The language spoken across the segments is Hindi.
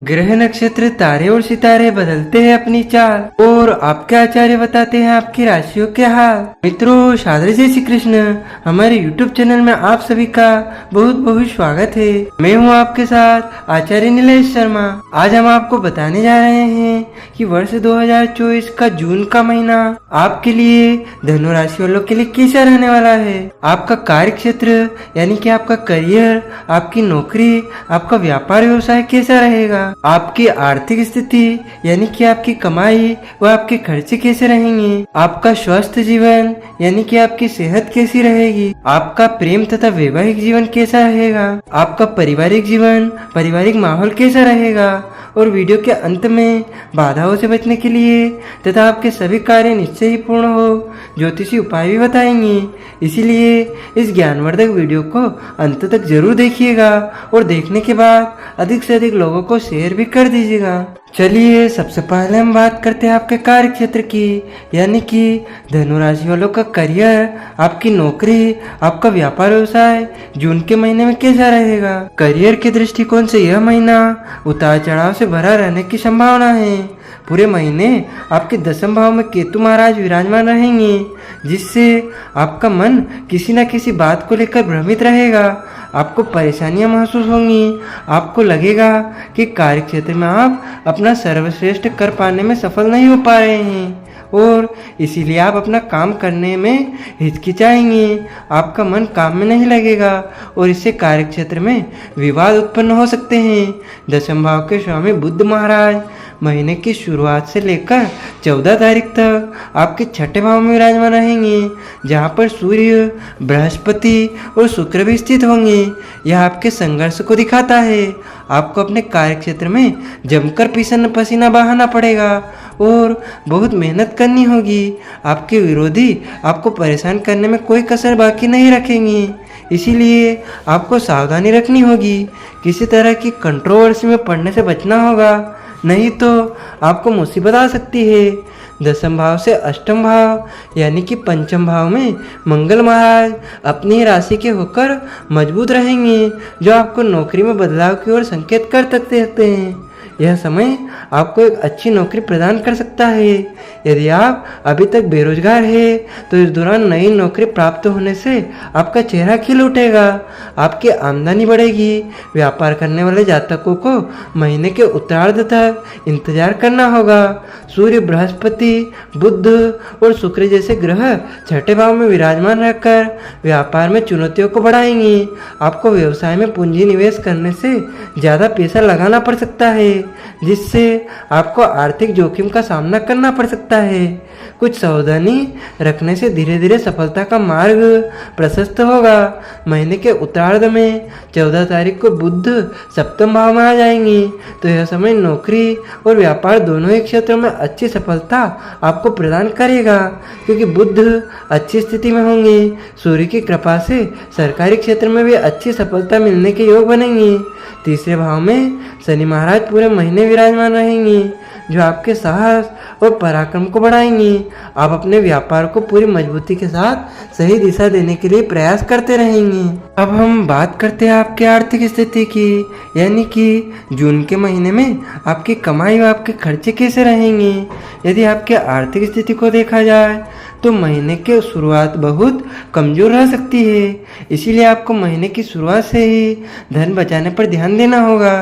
ग्रह नक्षत्र तारे और सितारे बदलते हैं अपनी चाल और आपके आचार्य बताते हैं आपकी राशियों के हाल। मित्रों, सादर जय श्री कृष्ण। हमारे YouTube चैनल में आप सभी का बहुत बहुत स्वागत है। मैं हूं आपके साथ आचार्य नीलेश शर्मा। आज हम आपको बताने जा रहे हैं कि वर्ष 2024 का जून का महीना आपके लिए धनु राशि वालों के लिए कैसा रहने वाला है। आपका कार्य क्षेत्र यानी कि आपका करियर, आपकी नौकरी, आपका व्यापार व्यवसाय कैसा रहेगा, आपकी आर्थिक स्थिति यानी कि आपकी कमाई व आपके खर्चे कैसे रहेंगे, आपका स्वस्थ जीवन यानी कि आपकी सेहत कैसी रहेगी, आपका प्रेम तथा वैवाहिक जीवन कैसा रहेगा, आपका पारिवारिक जीवन, पारिवारिक माहौल कैसा रहेगा। और वीडियो के अंत में बाधाओं से बचने के लिए तथा आपके सभी कार्य निश्चय ही पूर्ण हो ज्योतिषी उपाय भी बताएंगे। इसीलिए इस ज्ञानवर्धक वीडियो को अंत तक जरूर देखिएगा और देखने के बाद अधिक से अधिक लोगों को शेयर भी कर दीजिएगा। चलिए सबसे पहले हम बात करते हैं आपके कार्य क्षेत्र की, यानी कि धनु राशि वालों का करियर, आपकी नौकरी, आपका व्यापार व्यवसाय जून के महीने में कैसा रहेगा। करियर के दृष्टिकोण से यह महीना उतार चढ़ाव से भरा रहने की संभावना है। पूरे महीने आपके दसम भाव में केतु महाराज विराजमान रहेंगे, जिससे आपका मन किसी न किसी बात को लेकर भ्रमित रहेगा। आपको परेशानियां महसूस होंगी। आपको लगेगा कि कार्य क्षेत्र में आप अपना सर्वश्रेष्ठ कर पाने में सफल नहीं हो पा रहे हैं और इसीलिए आप अपना काम करने में हिचकिचाएंगे। आपका मन काम में नहीं लगेगा और इससे कार्य क्षेत्र में विवाद उत्पन्न हो सकते हैं। दसम भाव के स्वामी बुध महाराज महीने की शुरुआत से लेकर 14 तारीख तक आपके छठे भाव में विराजमान रहेंगे, जहाँ पर सूर्य, बृहस्पति और शुक्र भी स्थित होंगे। यह आपके संघर्ष को दिखाता है। आपको अपने कार्य क्षेत्र में जमकर पसीना बहाना पड़ेगा और बहुत मेहनत करनी होगी। आपके विरोधी आपको परेशान करने में कोई कसर बाकी नहीं रखेंगे। इसीलिए आपको सावधानी रखनी होगी। किसी तरह की कंट्रोवर्सी में पड़ने से बचना होगा, नहीं तो आपको मुसीबत आ सकती है। दसम भाव से अष्टम भाव यानी कि पंचम भाव में मंगल महाराज अपनी राशि के होकर मजबूत रहेंगे, जो आपको नौकरी में बदलाव की ओर संकेत कर सकते हैं। यह समय आपको एक अच्छी नौकरी प्रदान कर सकता है। यदि आप अभी तक बेरोजगार हैं तो इस दौरान नई नौकरी प्राप्त होने से आपका चेहरा खिल उठेगा, आपकी आमदनी बढ़ेगी। व्यापार करने वाले जातकों को महीने के उत्तरार्ध तक इंतजार करना होगा। सूर्य, बृहस्पति, बुध और शुक्र जैसे ग्रह छठे भाव में विराजमान रहकर व्यापार में चुनौतियों को बढ़ाएंगे। आपको व्यवसाय में पूंजी निवेश करने से ज़्यादा पैसा लगाना पड़ सकता है, जिससे आपको आर्थिक जोखिम का सामना करना पड़ सकता है। कुछ सावधानी रखने से धीरे धीरे सफलता का मार्ग प्रशस्त होगा। महीने के उत्तरार्ध में 14 तारीख को बुध सप्तम भाव में आ जाएंगे, तो यह समय नौकरी और व्यापार दोनों ही क्षेत्रों में अच्छी सफलता आपको प्रदान करेगा, क्योंकि बुध अच्छी स्थिति में होंगे। सूर्य की कृपा से सरकारी क्षेत्र में भी अच्छी सफलता मिलने के योग बनेंगे। तीसरे भाव में शनि महाराज पूरे महीने विराजमान रहेंगे, जो आपके साहस और पराक्रम को बढ़ाएंगे। आप अपने व्यापार को पूरी मजबूती के साथ सही दिशा देने के लिए प्रयास करते रहेंगे। अब हम बात करते हैं आपकी आर्थिक स्थिति की, यानी कि जून के महीने में आपकी कमाई व आपके खर्चे कैसे रहेंगे। यदि आपकी आर्थिक स्थिति को देखा जाए तो महीने की शुरुआत बहुत कमजोर रह सकती है। इसीलिए आपको महीने की शुरुआत से ही धन बचाने पर ध्यान देना होगा।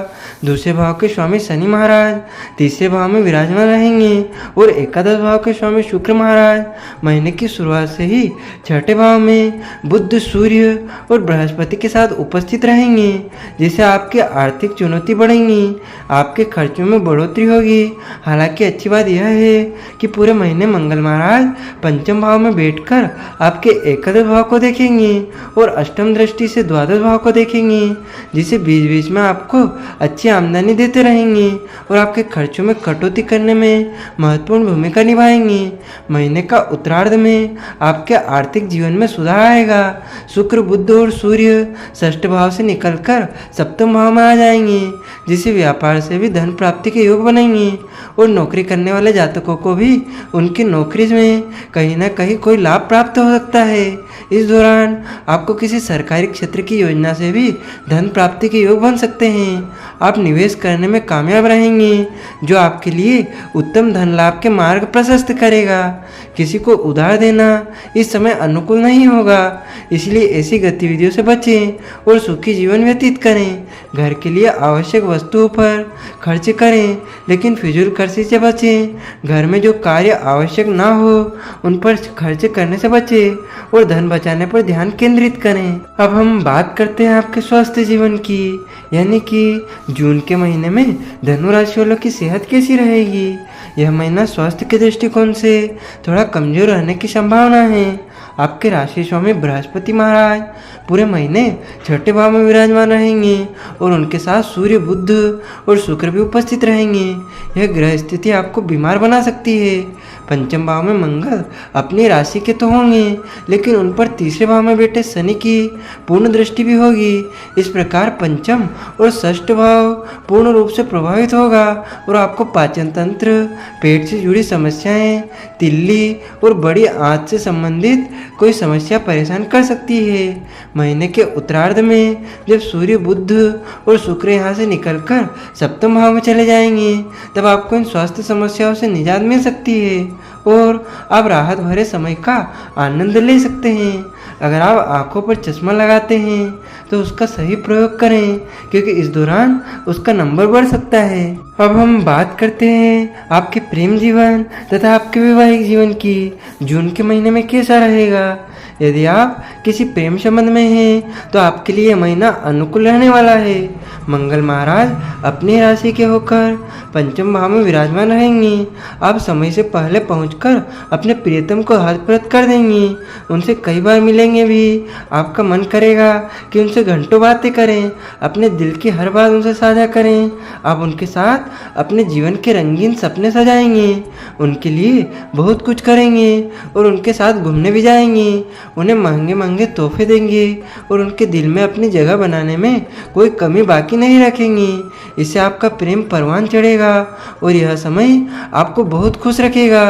दूसरे भाव के स्वामी शनि महाराज तीसरे भाव में विराजमान रहेंगे और एकादश भाव के स्वामी शुक्र महाराज महीने की शुरुआत से ही छठे भाव में बुध, सूर्य और बृहस्पति के साथ उपस्थित रहेंगे, जिससे आपकी आर्थिक चुनौती बढ़ेंगी। आपके खर्चों में बढ़ोतरी होगी। हालांकि अच्छी बात यह है कि पूरे महीने मंगल महाराज पंचम भाव में बैठकर आपके एकादश भाव को देखेंगे और अष्टम दृष्टि से द्वादश भाव को देखेंगे, जिसे बीच बीच में आपको अच्छी आमदनी देते रहेंगे और आपके खर्चों में कटौती करने में महत्वपूर्ण भूमिका निभाएंगे। महीने का उत्तरार्ध में आपके आर्थिक जीवन में सुधार आएगा। शुक्र, बुध और सूर्य षष्ठ भाव से निकलकर सप्तम भाव में आ जाएंगे, जिससे व्यापार से भी धन प्राप्ति के योग बनेंगे और नौकरी करने वाले जातकों को भी उनकी नौकरी में कहीं न कहीं कोई लाभ प्राप्त हो सकता है। इस दौरान आपको किसी सरकारी क्षेत्र की योजना से भी धन प्राप्ति के योग बन सकते हैं। आप निवेश करने में कामयाब रहेंगे, जो आपके लिए उत्तम धन लाभ के मार्ग प्रशस्त करेगा। किसी को उधार देना इस समय अनुकूल नहीं होगा, इसलिए ऐसी गतिविधियों से बचें और सुखी जीवन व्यतीत करें। घर के लिए आवश्यक वस्तुओं पर खर्च करें, लेकिन फिजूल खर्ची से बचें। घर में जो कार्य आवश्यक ना हो उन पर खर्च करने से बचें और धन बचाने पर ध्यान केंद्रित करें। अब हम बात करते हैं आपके स्वास्थ्य जीवन की, यानी कि जून के महीने में धनु राशि वालों की सेहत कैसी रहेगी। यह महीना स्वास्थ्य के दृष्टिकोण से थोड़ा कमजोर रहने की संभावना है। आपके राशि स्वामी बृहस्पति महाराज पूरे महीने छठे भाव में विराजमान रहेंगे और उनके साथ सूर्य, बुध और शुक्र भी उपस्थित रहेंगे। यह ग्रह स्थिति आपको बीमार बना सकती है। पंचम भाव में मंगल अपनी राशि के तो होंगे, लेकिन उन पर तीसरे भाव में बैठे शनि की पूर्ण दृष्टि भी होगी। इस प्रकार पंचम और षष्ठ भाव पूर्ण रूप से प्रभावित होगा और आपको पाचन तंत्र, पेट से जुड़ी समस्याएं, तिल्ली और बड़ी आंत से संबंधित कोई समस्या परेशान कर सकती है। महीने के उत्तरार्ध में जब सूर्य, बुध और शुक्र यहाँ से निकलकर सप्तम भाव में चले जाएंगे, तब आपको इन स्वास्थ्य समस्याओं से निजात मिल सकती है और आप राहत भरे समय का आनंद ले सकते हैं। अगर आप आंखों पर चश्मा लगाते हैं तो उसका सही प्रयोग करें, क्योंकि इस दौरान उसका नंबर बढ़ सकता है। अब हम बात करते हैं आपके प्रेम जीवन तथा आपके वैवाहिक जीवन की। जून के महीने में कैसा रहेगा। यदि आप किसी प्रेम संबंध में हैं तो आपके लिए यह महीना अनुकूल रहने वाला है। मंगल महाराज अपनी राशि के होकर पंचम भाव में विराजमान रहेंगे। आप समय से पहले पहुंचकर अपने प्रियतम को हस्तप्रत कर देंगे। उनसे कई बार मिलेंगे भी। आपका मन करेगा कि उनसे घंटों बातें करें, अपने दिल की हर बात उनसे साझा करें। आप उनके साथ अपने जीवन के रंगीन सपने सजाएंगे, उनके लिए बहुत कुछ करेंगे और उनके साथ घूमने भी जाएंगे। उन्हें महंगे महंगे तोहफे देंगे और उनके दिल में अपनी जगह बनाने में कोई कमी बाकी नहीं रखेंगे। इससे आपका प्रेम परवान चढ़ेगा और यह समय आपको बहुत खुश रखेगा।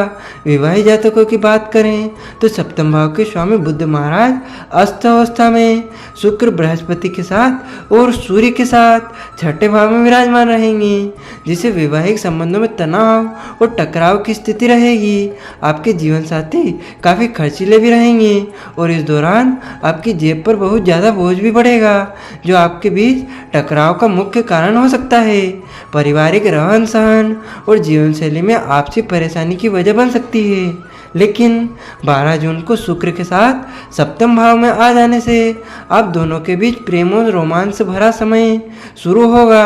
विवाहित जातकों की बात करें तो सप्तम भाव के स्वामी बुध महाराज अस्त अवस्था में शुक्र, बृहस्पति के साथ और सूर्य के साथ छठे भाव में विराजमान रहेंगे, जिससे वैवाहिक संबंधों में तनाव और टकराव की स्थिति रहेगी। आपके जीवन साथी काफ़ी खर्चीले भी रहेंगे और इस दौरान आपकी जेब पर बहुत ज़्यादा बोझ भी बढ़ेगा, जो आपके बीच टकराव का मुख्य कारण हो सकता है। पारिवारिक रहन सहन और जीवन शैली में आपसी परेशानी की वजह बन सकती है, लेकिन 12 जून को शुक्र के साथ सप्तम भाव में आ जाने से आप दोनों के बीच प्रेम और रोमांस भरा समय शुरू होगा।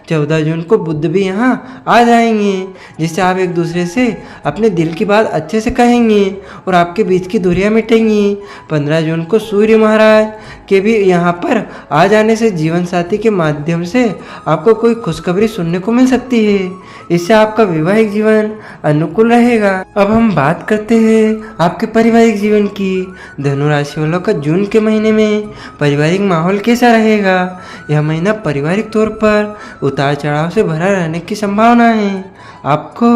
14 जून को बुध भी यहाँ आ जाएंगे, जिससे आप एक दूसरे से अपने दिल की बात अच्छे से कहेंगे और आपके बीच की दूरियां मिटेंगी। 15 जून को सूर्य महाराज के भी यहाँ पर आ जाने से जीवन साथी के माध्यम से आपको कोई खुशखबरी सुनने को मिल सकती है। इससे आपका वैवाहिक जीवन अनुकूल रहेगा। अब हम बात करते हैं आपके पारिवारिक जीवन की। धनु राशि वालों का जून के महीने में पारिवारिक माहौल कैसा रहेगा। यह महीना पारिवारिक तौर पर उतार चढ़ाव से भरा रहने की संभावना है। आपको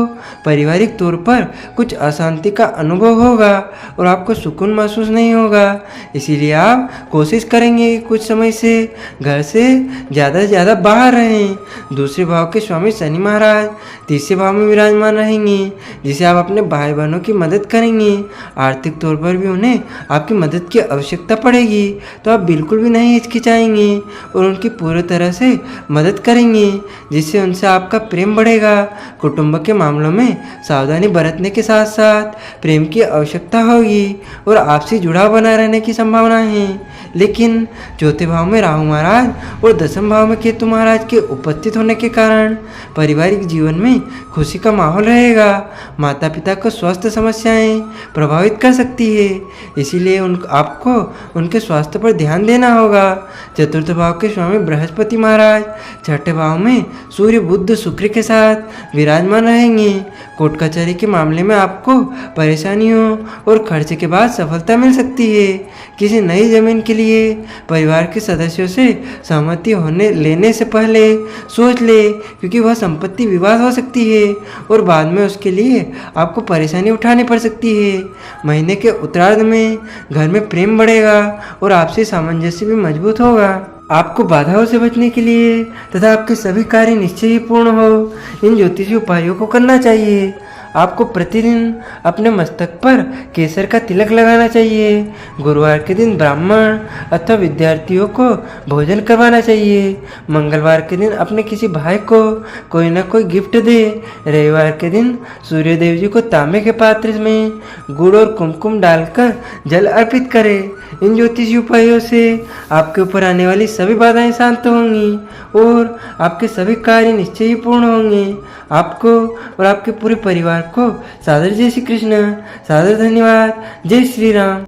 पारिवारिक तौर पर कुछ अशांति का अनुभव होगा और आपको सुकून महसूस नहीं होगा। इसीलिए आप कोशिश करेंगे कि कुछ समय से घर से ज़्यादा से ज़्यादा बाहर रहें। दूसरे भाव के स्वामी शनि महाराज तीसरे भाव में विराजमान रहेंगे, जिसे आप अपने भाई बहनों की मदद करेंगे। आर्थिक तौर पर भी उन्हें आपकी मदद की आवश्यकता पड़ेगी, तो आप बिल्कुल भी नहीं हिचकिचाएंगे और उनकी पूरी तरह से मदद करेंगे, जिससे उनसे आपका प्रेम बढ़ेगा। कुटुंब के मामलों में सावधानी बरतने के साथ साथ प्रेम की आवश्यकता होगी और आपसी जुड़ाव बना रहने की संभावना है। लेकिन चौथे भाव में राहु महाराज और दसम भाव में केतु महाराज के उपस्थित होने के कारण पारिवारिक जीवन में खुशी का माहौल रहेगा। माता पिता को स्वास्थ्य समस्याएं प्रभावित कर सकती है, इसीलिए आपको उनके स्वास्थ्य पर ध्यान देना होगा। चतुर्थ भाव के स्वामी बृहस्पति महाराज छठे भाव में सूर्य, बुध, शुक्र के साथ विराजमान रहेंगे। कोर्ट कचहरी के मामले में आपको परेशानियों और खर्च के बाद सफलता मिल सकती है। किसी नई जमीन के लिए परिवार के सदस्यों से सहमति लेने से पहले सोच ले, क्योंकि वह संपत्ति विवाद हो सकती है और बाद में उसके लिए आपको परेशानी उठानी पड़ सकती है। महीने के उत्तरार्ध में घर में प्रेम बढ़ेगा और आपसी सामंजस्य भी मजबूत होगा। आपको बाधाओं से बचने के लिए तथा आपके सभी कार्य निश्चय ही पूर्ण हो, इन ज्योतिषी उपायों को करना चाहिए। आपको प्रतिदिन अपने मस्तक पर केसर का तिलक लगाना चाहिए। गुरुवार के दिन ब्राह्मण अथवा विद्यार्थियों को भोजन करवाना चाहिए। मंगलवार के दिन अपने किसी भाई को कोई ना कोई गिफ्ट दे। रविवार के दिन सूर्य देव जी को तांबे के पात्र में गुड़ और कुमकुम डालकर जल अर्पित करें। इन ज्योतिषी उपायों से आपके ऊपर आने वाली सभी बाधाएं शांत होंगी और आपके सभी कार्य निश्चय ही पूर्ण होंगे। आपको और आपके पूरे परिवार को सादर जय श्री कृष्ण, सादर धन्यवाद। जय श्री राम।